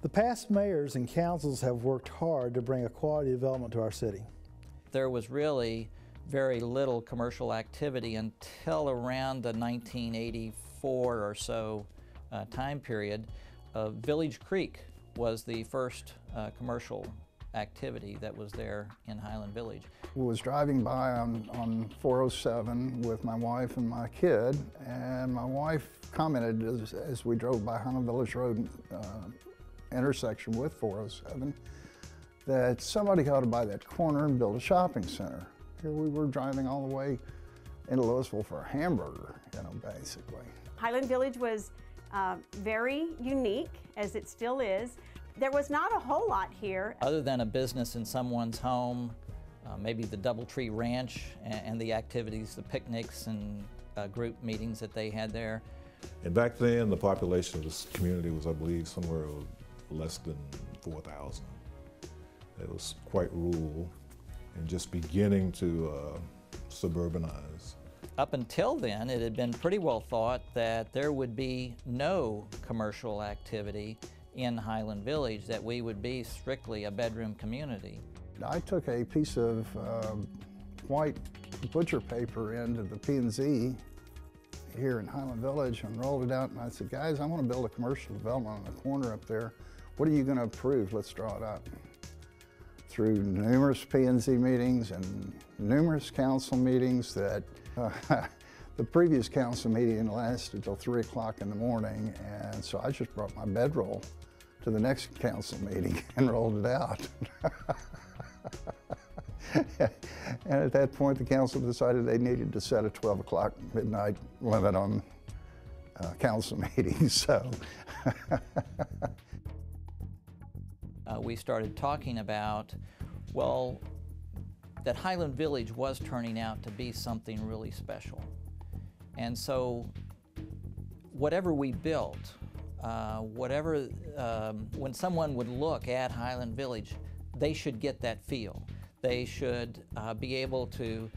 The past mayors and councils have worked hard to bring a quality development to our city. There was really very little commercial activity until around the 1984 or so time period. Village Creek was the first commercial activity that was there in Highland Village. I was driving by on 407 with my wife and my kid, and my wife commented as we drove by Highland Village Road intersection with 407 that somebody ought to buy that corner and build a shopping center. Here we were driving all the way into Louisville for a hamburger, you know, basically. Highland Village was very unique, as it still is. There was not a whole lot here. Other than a business in someone's home, maybe the Doubletree Ranch and the activities, the picnics and group meetings that they had there. And back then, the population of this community was, I believe, somewhere less than 4,000. It was quite rural and just beginning to suburbanize. Up until then, it had been pretty well thought that there would be no commercial activity in Highland Village, that we would be strictly a bedroom community. I took a piece of white butcher paper into the P&Z here in Highland Village and rolled it out, and I said, guys, I want to build a commercial development on the corner up there. What are you going to approve? Let's draw it up. Through numerous P&Z meetings and numerous council meetings that the previous council meeting lasted until 3 o'clock in the morning, and so I just brought my bedroll to the next council meeting and rolled it out. And at that point, the council decided they needed to set a 12 o'clock midnight limit on council meetings, so. We started talking about, well, that Highland Village was turning out to be something really special. And so whatever we built, when someone would look at Highland Village, they should get that feel. They should be able to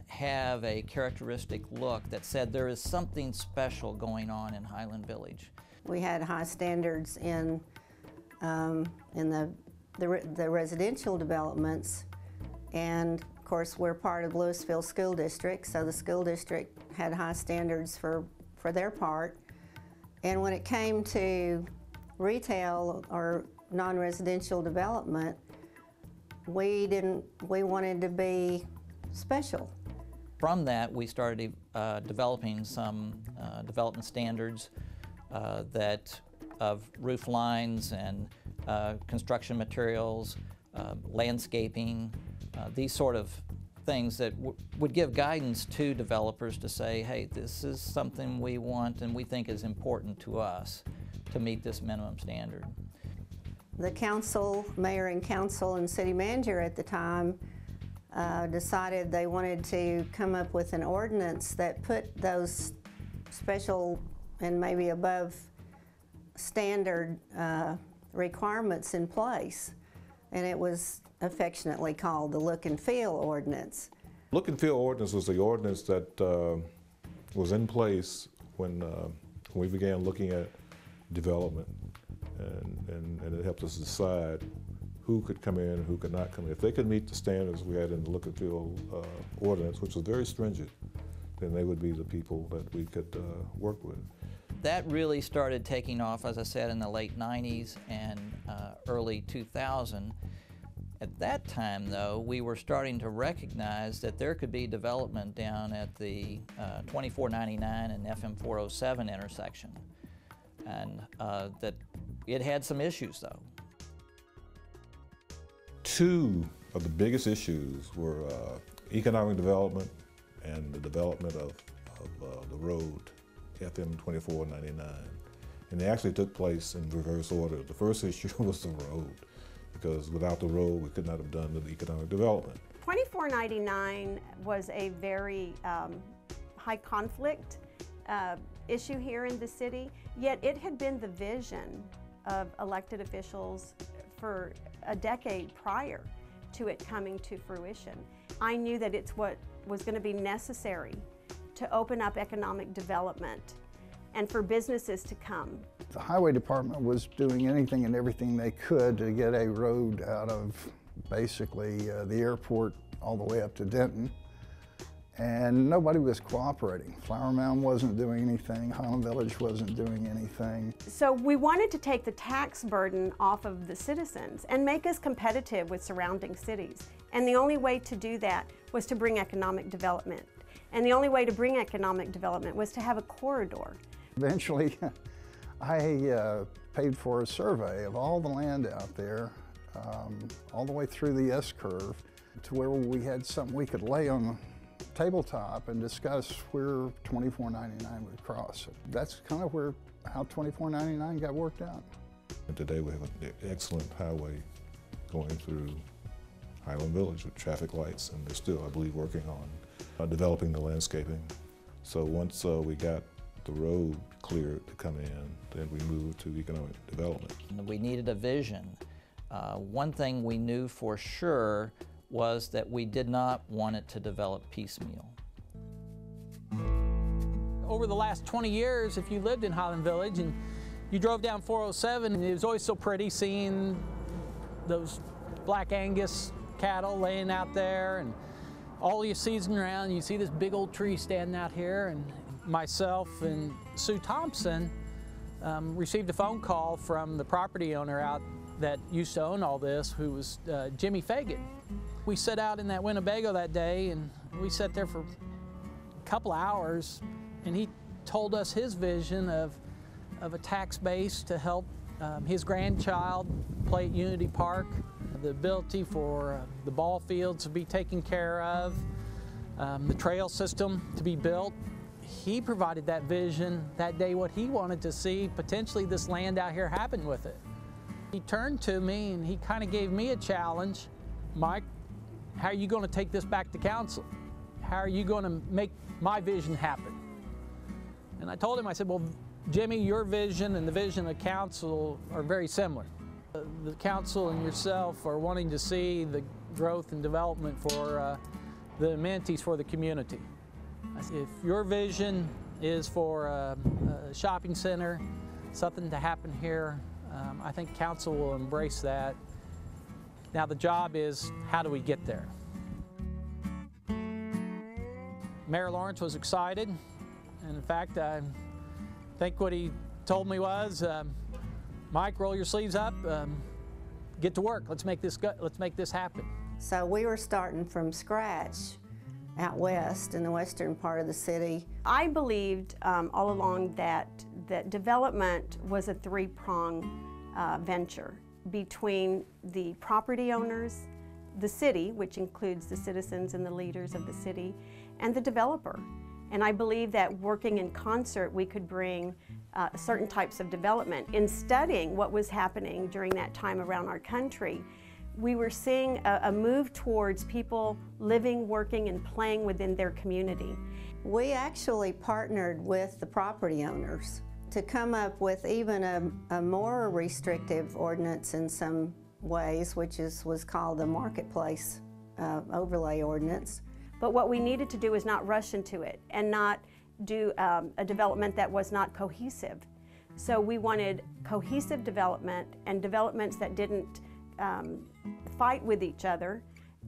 have a characteristic look that said there is something special going on in Highland Village. We had high standards in the residential developments, and of course we're part of Louisville School District, so the school district had high standards for their part. And when it came to retail or non-residential development, we wanted to be special. From that, we started developing some development standards of roof lines and construction materials, landscaping, these sort of things that would give guidance to developers to say, hey, this is something we want and we think is important to us to meet this minimum standard. The council, mayor and council and city manager at the time decided they wanted to come up with an ordinance that put those special and maybe above standard requirements in place. And it was affectionately called the Look and Feel Ordinance. Look and Feel Ordinance was the ordinance that was in place when we began looking at development, and it helped us decide who could come in and who could not come in. If they could meet the standards we had in the Look and Feel Ordinance, which was very stringent, then they would be the people that we could work with. That really started taking off, as I said, in the late 90s and early 2000. At that time, though, we were starting to recognize that there could be development down at the 2499 and FM 407 intersection, and that it had some issues, though. Two of the biggest issues were economic development and the development of the road, FM 2499. And they actually took place in reverse order. The first issue was the road, because without the road we could not have done the economic development. 2499 was a very high conflict issue here in the city, yet it had been the vision of elected officials for a decade prior to it coming to fruition. I knew that it's what was going to be necessary to open up economic development and for businesses to come. The highway department was doing anything and everything they could to get a road out of basically the airport all the way up to Denton. And nobody was cooperating. Flower Mound wasn't doing anything, Highland Village wasn't doing anything. So we wanted to take the tax burden off of the citizens and make us competitive with surrounding cities. And the only way to do that was to bring economic development. And the only way to bring economic development was to have a corridor. Eventually, I paid for a survey of all the land out there, all the way through the S-curve, to where we had something we could lay on the tabletop and discuss where 2499 would cross. That's kind of how 2499 got worked out. And today we have an excellent highway going through Highland Village with traffic lights, and they're still, I believe, working on developing the landscaping. So once we got the road cleared to come in, then we moved to economic development. We needed a vision. One thing we knew for sure was that we did not want it to develop piecemeal. Over the last 20 years, if you lived in Highland Village and you drove down 407, and it was always so pretty seeing those Black Angus cattle laying out there, and all you season around, you see this big old tree standing out here, and myself and Sue Thompson received a phone call from the property owner out that used to own all this, who was Jimmy Fagan. We sat out in that Winnebago that day, and we sat there for a couple hours, and he told us his vision of a tax base to help his grandchild play at Unity Park, the ability for the ball fields to be taken care of, the trail system to be built. He provided that vision that day, what he wanted to see potentially this land out here happen with it. He turned to me and he kind of gave me a challenge. Mike, how are you going to take this back to council? How are you going to make my vision happen? And I told him, I said, well, Jimmy, your vision and the vision of council are very similar. The council and yourself are wanting to see the growth and development for the amenities for the community. If your vision is for a shopping center, something to happen here, I think council will embrace that. Now the job is, how do we get there? Mayor Lawrence was excited, and in fact, I think what he told me was, Mike, roll your sleeves up, get to work. Let's make this happen. So we were starting from scratch out west in the western part of the city. I believed all along that development was a three-pronged venture between the property owners, the city, which includes the citizens and the leaders of the city, and the developer. And I believe that working in concert, we could bring certain types of development. In studying what was happening during that time around our country, we were seeing a move towards people living, working, and playing within their community. We actually partnered with the property owners to come up with even a more restrictive ordinance in some ways, which was called the Marketplace Overlay Ordinance. But what we needed to do is not rush into it and not do a development that was not cohesive. So we wanted cohesive development and developments that didn't fight with each other,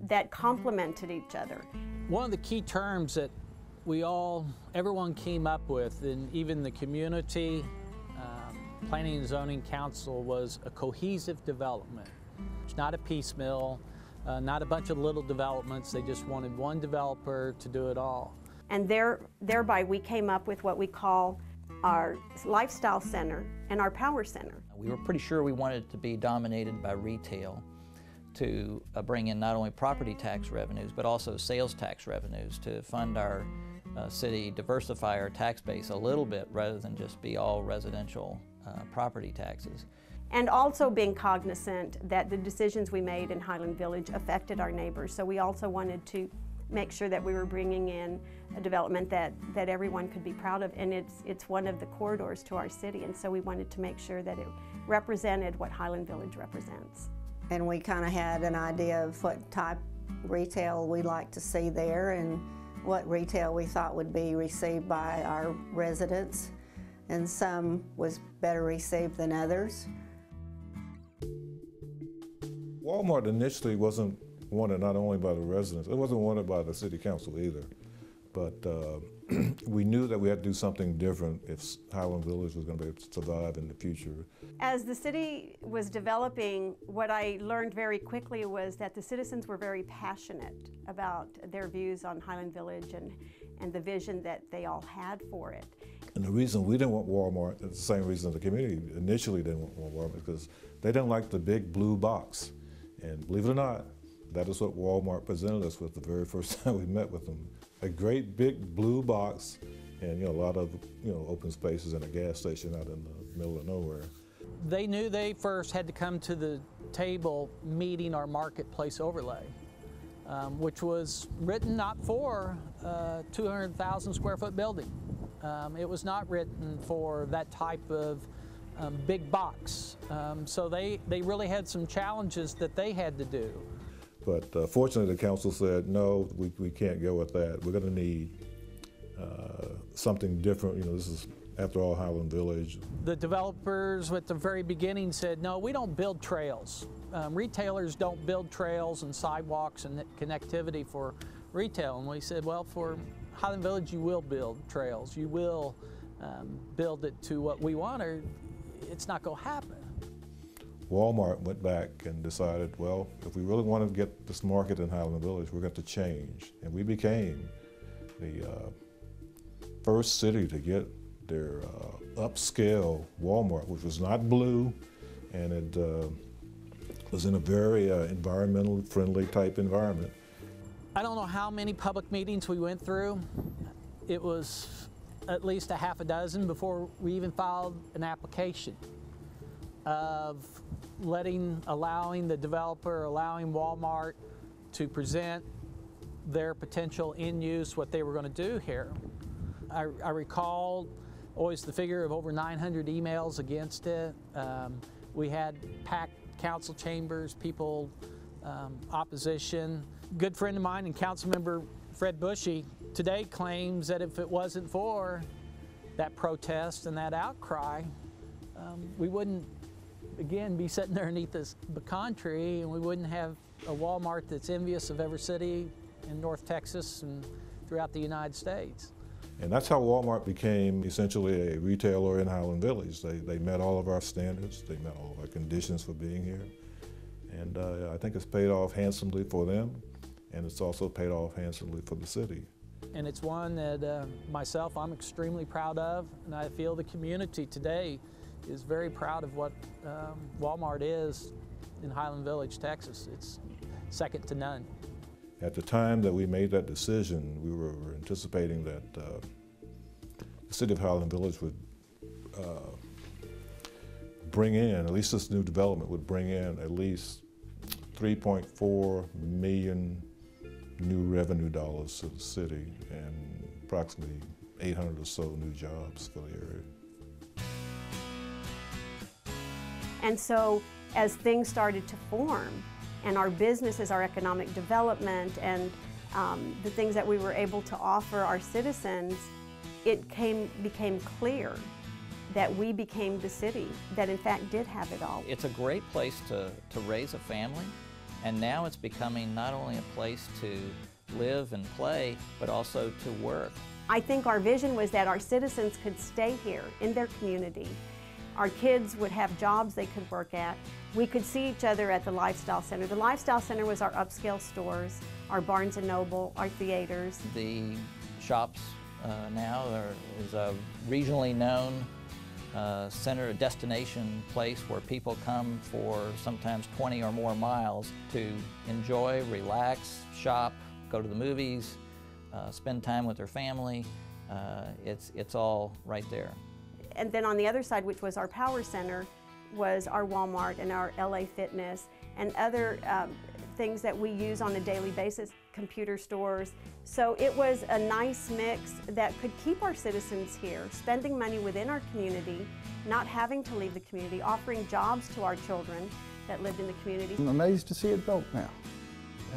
that complemented each other. One of the key terms that everyone came up with, and even the community, Planning and Zoning Council, was a cohesive development. It's not a piecemeal, not a bunch of little developments. They just wanted one developer to do it all. And thereby we came up with what we call our lifestyle center and our power center. We were pretty sure we wanted it to be dominated by retail to bring in not only property tax revenues, but also sales tax revenues to fund our city, diversify our tax base a little bit rather than just be all residential property taxes. And also being cognizant that the decisions we made in Highland Village affected our neighbors. So we also wanted to make sure that we were bringing in a development that everyone could be proud of, and it's one of the corridors to our city, and so we wanted to make sure that it represented what Highland Village represents. And we kind of had an idea of what type retail we'd like to see there and what retail we thought would be received by our residents. and some was better received than others. Walmart initially wasn't wanted not only by the residents, it wasn't wanted by the city council either, but we knew that we had to do something different if Highland Village was going to be able to survive in the future. As the city was developing, what I learned very quickly was that the citizens were very passionate about their views on Highland Village and the vision that they all had for it. And the reason we didn't want Walmart is the same reason the community initially didn't want Walmart, because they didn't like the big blue box. And believe it or not, that is what Walmart presented us with the very first time we met with them. A great big blue box and a lot of open spaces and a gas station out in the middle of nowhere. They knew they first had to come to the table meeting our marketplace overlay, which was written not for a 200,000 square foot building. It was not written for that type of big box. So they really had some challenges that they had to do. But fortunately, the council said, no, we can't go with that. We're going to need something different. This is, after all, Highland Village. The developers at the very beginning said, no, we don't build trails. Retailers don't build trails and sidewalks and connectivity for retail. And we said, well, for Highland Village, you will build trails. You will build it to what we want, or it's not going to happen. Walmart went back and decided, well, if we really want to get this market in Highland Village, we're going to change. And we became the first city to get their upscale Walmart, which was not blue, and it was in a very environmentally friendly type environment. I don't know how many public meetings we went through. It was at least a half a dozen before we even filed an application of allowing the developer, allowing Walmart to present their potential in use, what they were going to do here. I recall always the figure of over 900 emails against it. We had packed council chambers, people, opposition. Good friend of mine and council member Fred Bushy today claims that if it wasn't for that protest and that outcry, we wouldn't, again, be sitting there underneath this pecan tree, and we wouldn't have a Walmart that's envious of every city in North Texas and throughout the United States. And that's how Walmart became essentially a retailer in Highland Village. They met all of our standards, they met all of our conditions for being here. And I think it's paid off handsomely for them, and it's also paid off handsomely for the city. And it's one that myself, I'm extremely proud of, and I feel the community today is very proud of what Walmart is in Highland Village, Texas. It's second to none. At the time that we made that decision, we were anticipating that the city of Highland Village would bring in, at least this new development would bring in at least 3.4 million new revenue dollars to the city and approximately 800 or so new jobs for the area. And so as things started to form, and our businesses, our economic development, and the things that we were able to offer our citizens, it became clear that we became the city that in fact did have it all. It's a great place to raise a family, and now it's becoming not only a place to live and play, but also to work. I think our vision was that our citizens could stay here in their community. Our kids would have jobs they could work at. We could see each other at the Lifestyle Center. The Lifestyle Center was our upscale stores, our Barnes & Noble, our theaters. The shops now is a regionally known center, a destination place where people come for sometimes 20 or more miles to enjoy, relax, shop, go to the movies, spend time with their family. It's all right there. And then on the other side, which was our Power Center, was our Walmart and our LA Fitness and other things that we use on a daily basis, computer stores. So it was a nice mix that could keep our citizens here, spending money within our community, not having to leave the community, offering jobs to our children that lived in the community. I'm amazed to see it built now,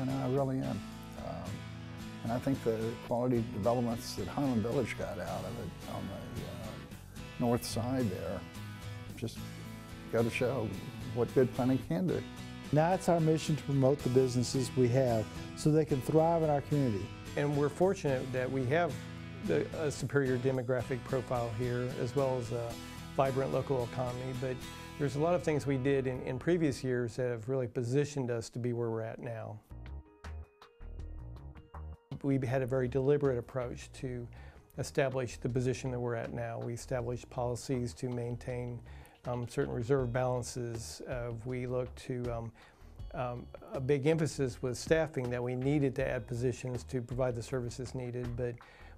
and I really am. And I think the quality developments that Highland Village got out of it on the north side there. Just got to show what good planning can do. Now it's our mission to promote the businesses we have so they can thrive in our community. And we're fortunate that we have a superior demographic profile here, as well as a vibrant local economy. But there's a lot of things we did in previous years that have really positioned us to be where we're at now. We had a very deliberate approach to establish the position that we're at now. We established policies to maintain certain reserve balances. We looked to a big emphasis was staffing, that we needed to add positions to provide the services needed, but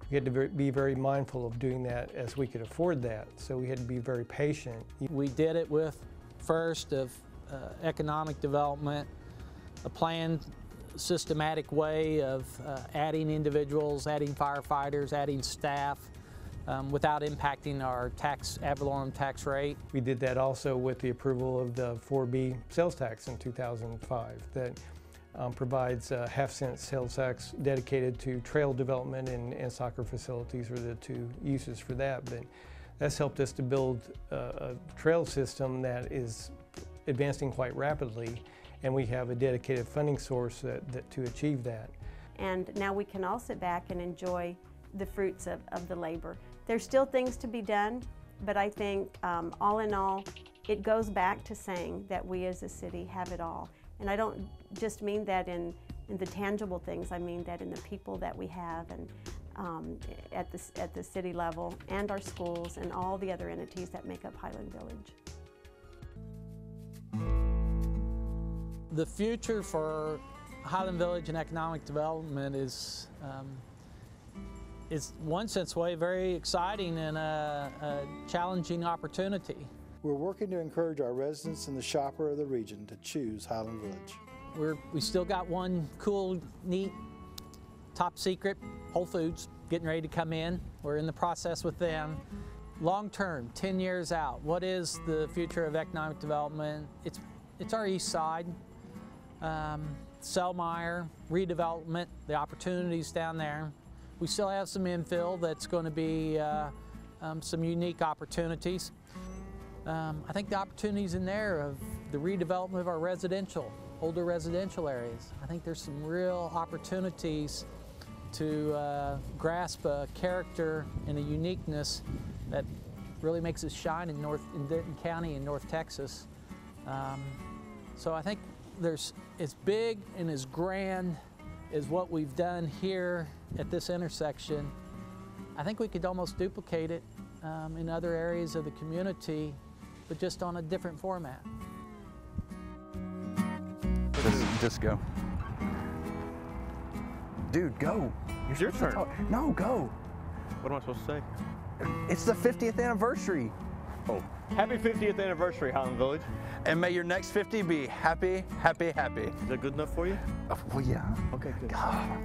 we had to be very mindful of doing that as we could afford that. So we had to be very patient. We did it with first of economic development, a planned systematic way of adding individuals, adding firefighters, adding staff without impacting our ad valorem tax rate. We did that also with the approval of the 4B sales tax in 2005 that provides a half-cent sales tax dedicated to trail development and soccer facilities are the two uses for that. But that's helped us to build a trail system that is advancing quite rapidly, and we have a dedicated funding source to achieve that. And now we can all sit back and enjoy the fruits of the labor. There's still things to be done, but I think all in all, it goes back to saying that we as a city have it all. And I don't just mean that in the tangible things, I mean that in the people that we have and at the city level and our schools and all the other entities that make up Highland Village. The future for Highland Village and economic development is one sense way very exciting and a challenging opportunity. We're working to encourage our residents and the shopper of the region to choose Highland Village. We still got one cool, neat, top secret Whole Foods getting ready to come in. We're in the process with them. Long term, 10 years out, what is the future of economic development? It's our east side. Selmeyer, redevelopment, the opportunities down there. We still have some infill that's going to be some unique opportunities. I think the opportunities in there of the redevelopment of our older residential areas. I think there's some real opportunities to grasp a character and a uniqueness that really makes us shine in Denton County and North Texas. So I think as big and as grand as what we've done here at this intersection, I think we could almost duplicate it in other areas of the community, but just on a different format. Just go. Dude, go. It's your turn. No, go. What am I supposed to say? It's the 50th anniversary. Oh, happy 50th anniversary, Highland Village. And may your next 50 be happy, happy, happy. Is that good enough for you? Well, yeah. Okay, good. God.